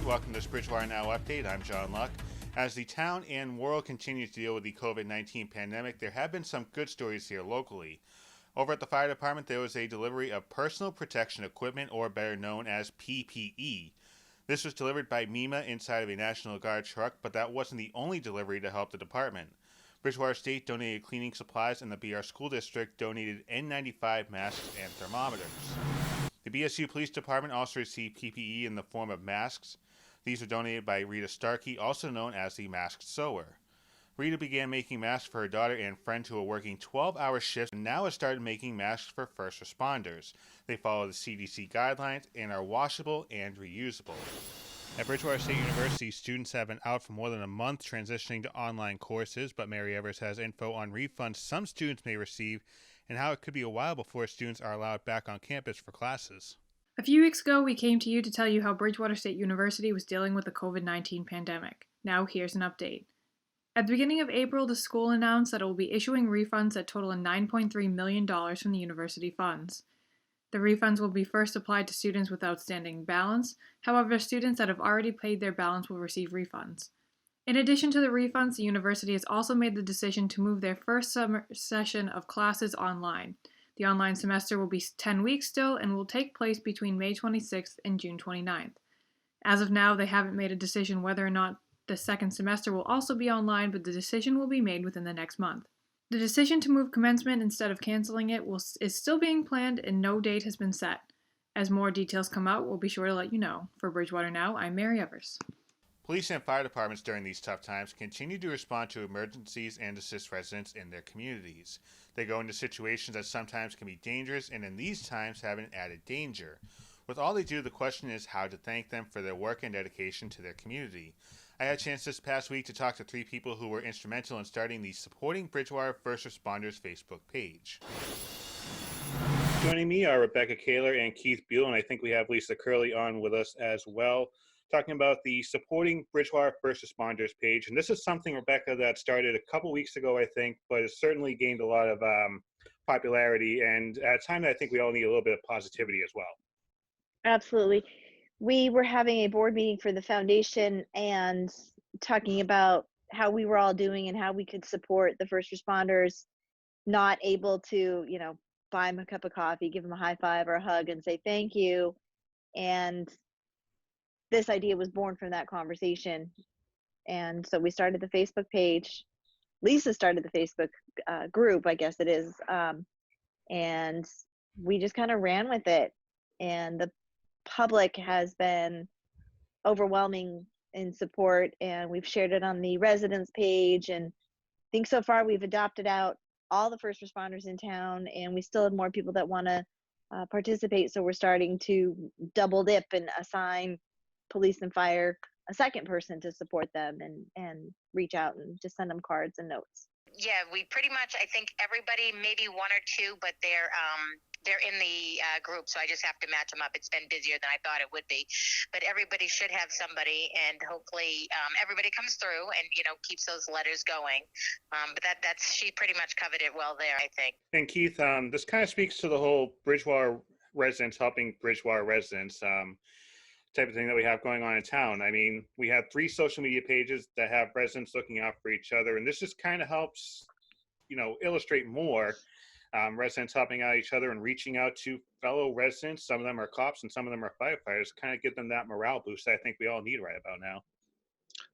Welcome to this Bridgewater Now update. I'm John Luck. As the town and world continue to deal with the COVID-19 pandemic, there have been some good stories here locally. Over at the fire department, there was a delivery of personal protection equipment, or better known as PPE. This was delivered by MEMA inside of a National Guard truck, but that wasn't the only delivery to help the department. Bridgewater State donated cleaning supplies, and the BR School District donated N95 masks and thermometers. The BSU Police Department also received PPE in the form of masks. These were donated by Rita Starkey, also known as the Masked Sewer. Rita began making masks for her daughter and friend who are working 12-hour shifts and now has started making masks for first responders. They follow the CDC guidelines and are washable and reusable. At Bridgewater State University, students have been out for more than a month transitioning to online courses, but Mary Evers has info on refunds some students may receive and how it could be a while before students are allowed back on campus for classes. A few weeks ago, we came to you to tell you how Bridgewater State University was dealing with the COVID-19 pandemic. Now here's an update. At the beginning of April, the school announced that it will be issuing refunds that total $9.3 million from the university funds. The refunds will be first applied to students with outstanding balance. However, students that have already paid their balance will receive refunds. In addition to the refunds, the university has also made the decision to move their first summer session of classes online. The online semester will be 10 weeks still and will take place between May 26th and June 29th. As of now, they haven't made a decision whether or not the second semester will also be online, but the decision will be made within the next month. The decision to move commencement instead of canceling it is still being planned and no date has been set. As more details come out, we'll be sure to let you know. For Bridgewater Now, I'm Mary Evers. Police and fire departments during these tough times continue to respond to emergencies and assist residents in their communities. They go into situations that sometimes can be dangerous and in these times have an added danger. With all they do, the question is how to thank them for their work and dedication to their community. I had a chance this past week to talk to 3 people who were instrumental in starting the Supporting Bridgewater First Responders Facebook page. Joining me are Rebecca Kaler and Keith Buell, and I think we have Lisa Curley on with us as well, talking about the Supporting Bridgewater First Responders page. And this is something, Rebecca, that started a couple weeks ago, I think, but has certainly gained a lot of popularity. And at a time that I think we all need a little bit of positivity as well. Absolutely. We were having a board meeting for the foundation and talking about how we were all doing and how we could support the first responders, not able to, buy them a cup of coffee, give them a high five or a hug and say thank you. And this idea was born from that conversation. And so we started the Facebook page. Lisa started the Facebook group, I guess it is. And we just kind of ran with it. And the public has been overwhelming in support, and we've shared it on the residents page. And I think so far we've adopted out all the first responders in town, and we still have more people that want to participate. So we're starting to double dip and assign police and fire a second person to support them and reach out and just send them cards and notes. Yeah, we pretty much, I think everybody, maybe 1 or 2, but they're in the group, so I just have to match them up. It's been busier than I thought it would be, but everybody should have somebody, and hopefully everybody comes through and keeps those letters going. But that's she pretty much covered it well there, I think. And Keith, this kind of speaks to the whole Bridgewater residents helping Bridgewater residents type of thing that we have going on in town. I mean, we have 3 social media pages that have residents looking out for each other, and this just kind of helps, illustrate more residents helping out each other and reaching out to fellow residents. Some of them are cops and some of them are firefighters, kind of give them that morale boost that I think we all need right about now.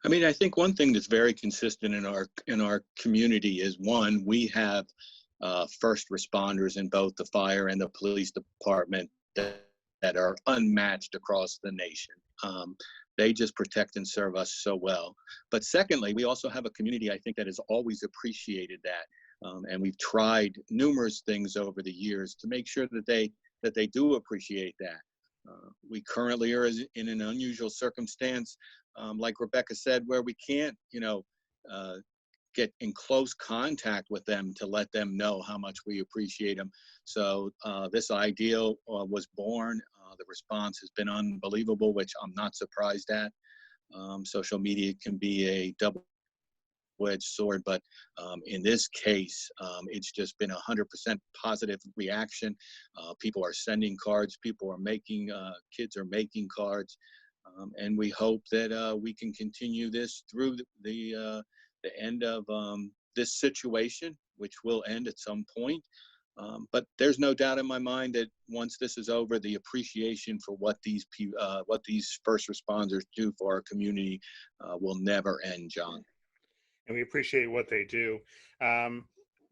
I mean, I think one thing that's very consistent in our community is, one, we have first responders in both the fire and the police department that are unmatched across the nation. They just protect and serve us so well. But secondly, we also have a community, I think, that has always appreciated that. And we've tried numerous things over the years to make sure that they do appreciate that. We currently are in an unusual circumstance, like Rebecca said, where we can't, get in close contact with them to let them know how much we appreciate them. So this idea was born. The response has been unbelievable, which I'm not surprised at. Social media can be a double-edged sword, but in this case, it's just been 100% positive reaction. People are sending cards. People are making, kids are making cards. And we hope that we can continue this through the end of this situation, which will end at some point. But there's no doubt in my mind that once this is over, the appreciation for what these first responders do for our community will never end, John. And we appreciate what they do.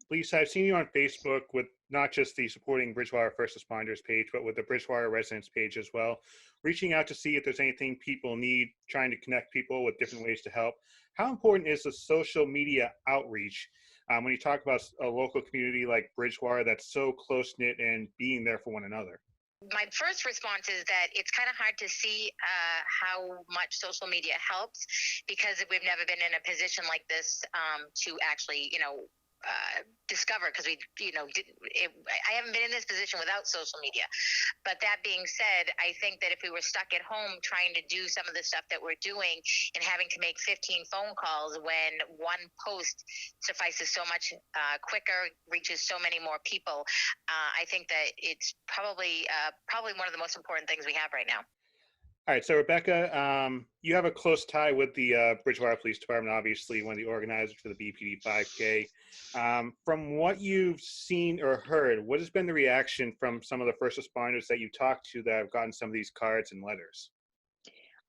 Lisa, I've seen you on Facebook with not just the Supporting Bridgewater First Responders page, but with the Bridgewater Residents page as well, reaching out to see if there's anything people need, trying to connect people with different ways to help. How important is the social media outreach when you talk about a local community like Bridgewater that's so close-knit and being there for one another? My first response is that it's kind of hard to see how much social media helps, because we've never been in a position like this to actually, discover, because I haven't been in this position without social media. But that being said, I think that if we were stuck at home trying to do some of the stuff that we're doing and having to make 15 phone calls when one post suffices so much quicker, reaches so many more people, I think that it's probably one of the most important things we have right now. All right, so Rebecca, you have a close tie with the Bridgewater Police Department, obviously one of the organizers for the BPD 5K. From what you've seen or heard, what has been the reaction from some of the first responders that you talked to that have gotten some of these cards and letters?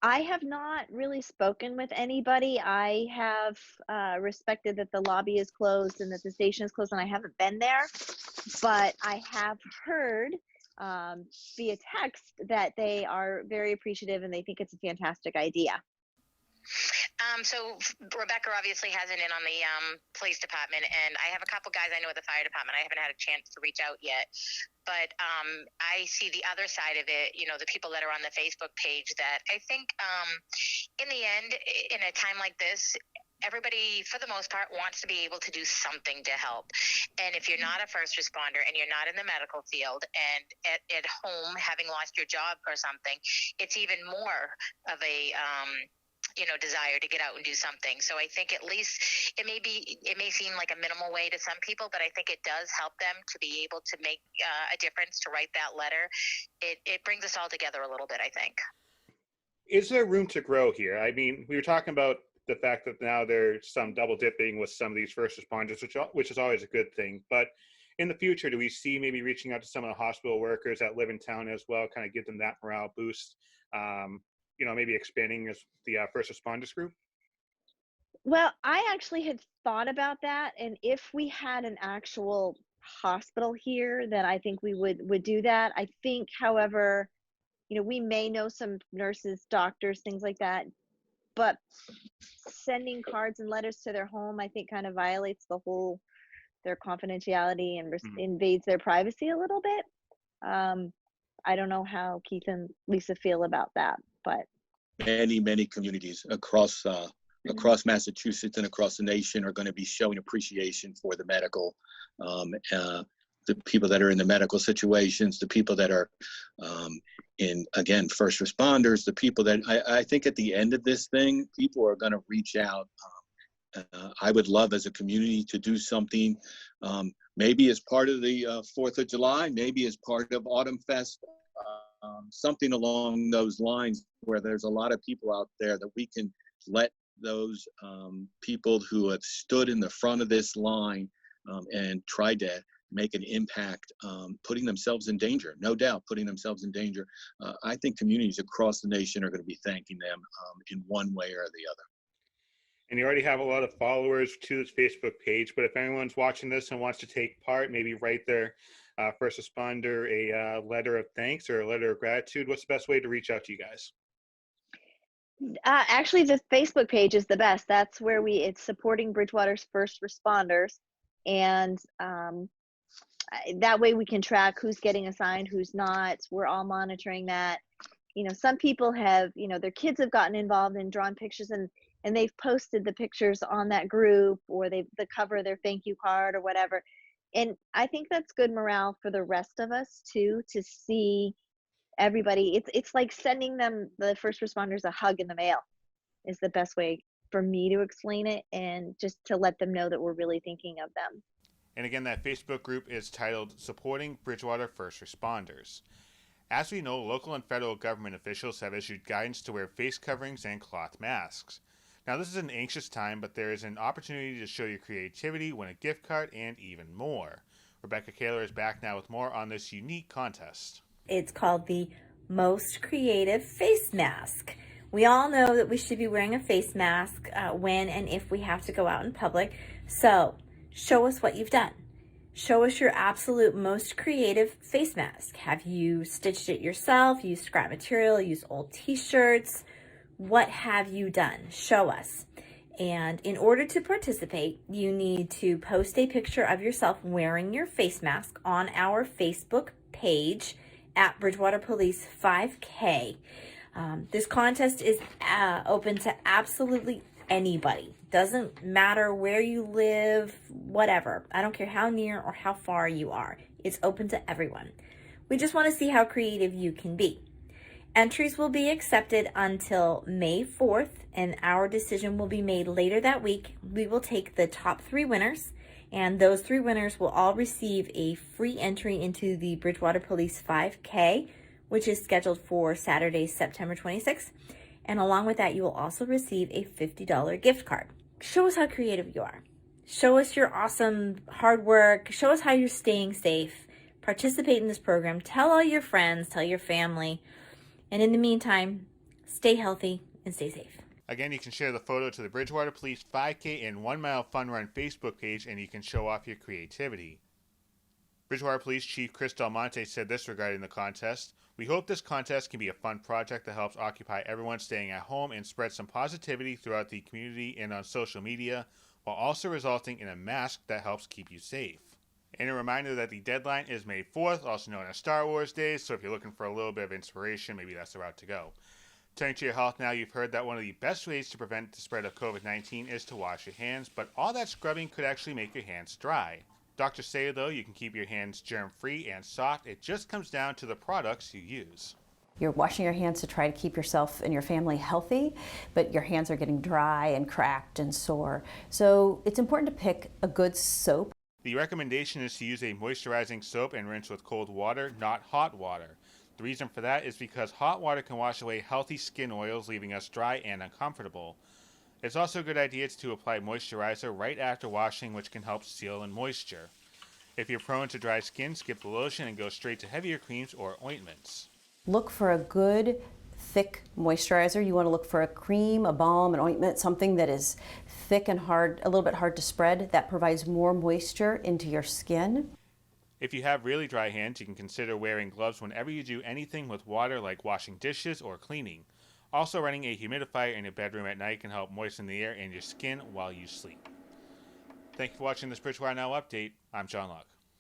I have not really spoken with anybody. I have respected that the lobby is closed and that the station is closed, and I haven't been there. But I have heard via text that they are very appreciative and they think it's a fantastic idea. So Rebecca obviously has an in on the police department, and I have a couple guys I know at the fire department. I haven't had a chance to reach out yet, but I see the other side of it, the people that are on the Facebook page, that I think in the end, in a time like this, everybody, for the most part, wants to be able to do something to help. And if you're not a first responder and you're not in the medical field and at home having lost your job or something, it's even more of a desire to get out and do something. So I think at least it may seem like a minimal way to some people, but I think it does help them to be able to make a difference, to write that letter. It brings us all together a little bit, I think. Is there room to grow here? I mean, we were talking about the fact that now there's some double dipping with some of these first responders, which is always a good thing. But in the future, do we see maybe reaching out to some of the hospital workers that live in town as well, kind of give them that morale boost? Maybe expanding as the first responders group? Well, I actually had thought about that, and if we had an actual hospital here, then I think we would do that. I think, however, we may know some nurses, doctors, things like that, but sending cards and letters to their home, I think, kind of violates their confidentiality and invades their privacy a little bit. I don't know how Keith and Lisa feel about that, but many communities across Massachusetts and across the nation are going to be showing appreciation for the medical, the people that are in the medical situations, the people that are in, again, first responders, the people that I think at the end of this thing, people are going to reach out. I would love as a community to do something, maybe as part of the 4th of July, maybe as part of Autumn Fest, something along those lines, where there's a lot of people out there that we can let those people who have stood in the front of this line and tried to make an impact, putting themselves in danger, no doubt putting themselves in danger. I think communities across the nation are going to be thanking them in one way or the other. And you already have a lot of followers to this Facebook page, but if anyone's watching this and wants to take part, maybe write their first responder a letter of thanks or a letter of gratitude, what's the best way to reach out to you guys? Actually, the Facebook page is the best. That's where it's supporting Bridgewater's first responders, and that way we can track who's getting assigned, who's not. We're all monitoring that. Some people have, their kids have gotten involved and drawn pictures, and they've posted the pictures on that group, or the cover of their thank you card or whatever. And I think that's good morale for the rest of us too, to see everybody. It's like sending them, the first responders, a hug in the mail is the best way for me to explain it, and just to let them know that we're really thinking of them. And again, that Facebook group is titled Supporting Bridgewater First Responders. As we know, local and federal government officials have issued guidance to wear face coverings and cloth masks. Now, this is an anxious time, but there is an opportunity to show your creativity, win a gift card, and even more. Rebecca Kaler is back now with more on this unique contest. It's called the Most Creative Face Mask. We all know that we should be wearing a face mask when and if we have to go out in public. So, show us what you've done. Show us your absolute most creative face mask. Have you stitched it yourself, used scrap material, used old t-shirts? What have you done? Show us. And in order to participate, you need to post a picture of yourself wearing your face mask on our Facebook page at Bridgewater Police 5K. This contest is open to absolutely anybody. Doesn't matter where you live, whatever. I don't care how near or how far you are. It's open to everyone. We just want to see how creative you can be. Entries will be accepted until May 4th, and our decision will be made later that week. We will take the top 3 winners, and those 3 winners will all receive a free entry into the Bridgewater Police 5K, which is scheduled for Saturday, September 26th. And along with that, you will also receive a $50 gift card. Show us how creative you are. Show us your awesome hard work. Show us how you're staying safe. Participate in this program. Tell all your friends, tell your family. And in the meantime, stay healthy and stay safe. Again, you can share the photo to the Bridgewater Police 5K and 1 Mile Fun Run Facebook page, and you can show off your creativity. Bridgewater Police Chief Chris Demonte said this regarding the contest: "We hope this contest can be a fun project that helps occupy everyone staying at home and spread some positivity throughout the community and on social media, while also resulting in a mask that helps keep you safe." And a reminder that the deadline is May 4th, also known as Star Wars Day, so if you're looking for a little bit of inspiration, maybe that's the route to go. Turning to your health now, you've heard that one of the best ways to prevent the spread of COVID-19 is to wash your hands, but all that scrubbing could actually make your hands dry. Doctors say, though, you can keep your hands germ-free and soft. It just comes down to the products you use. You're washing your hands to try to keep yourself and your family healthy, but your hands are getting dry and cracked and sore. So it's important to pick a good soap. The recommendation is to use a moisturizing soap and rinse with cold water, not hot water. The reason for that is because hot water can wash away healthy skin oils, leaving us dry and uncomfortable. It's also a good idea to apply moisturizer right after washing, which can help seal in moisture. If you're prone to dry skin, skip the lotion and go straight to heavier creams or ointments. Look for a good, thick moisturizer. You want to look for a cream, a balm, an ointment, something that is thick and hard, a little bit hard to spread, that provides more moisture into your skin. If you have really dry hands, you can consider wearing gloves whenever you do anything with water, like washing dishes or cleaning. Also, running a humidifier in your bedroom at night can help moisten the air and your skin while you sleep. Thank you for watching this Bridgewater Now update. I'm John Locke.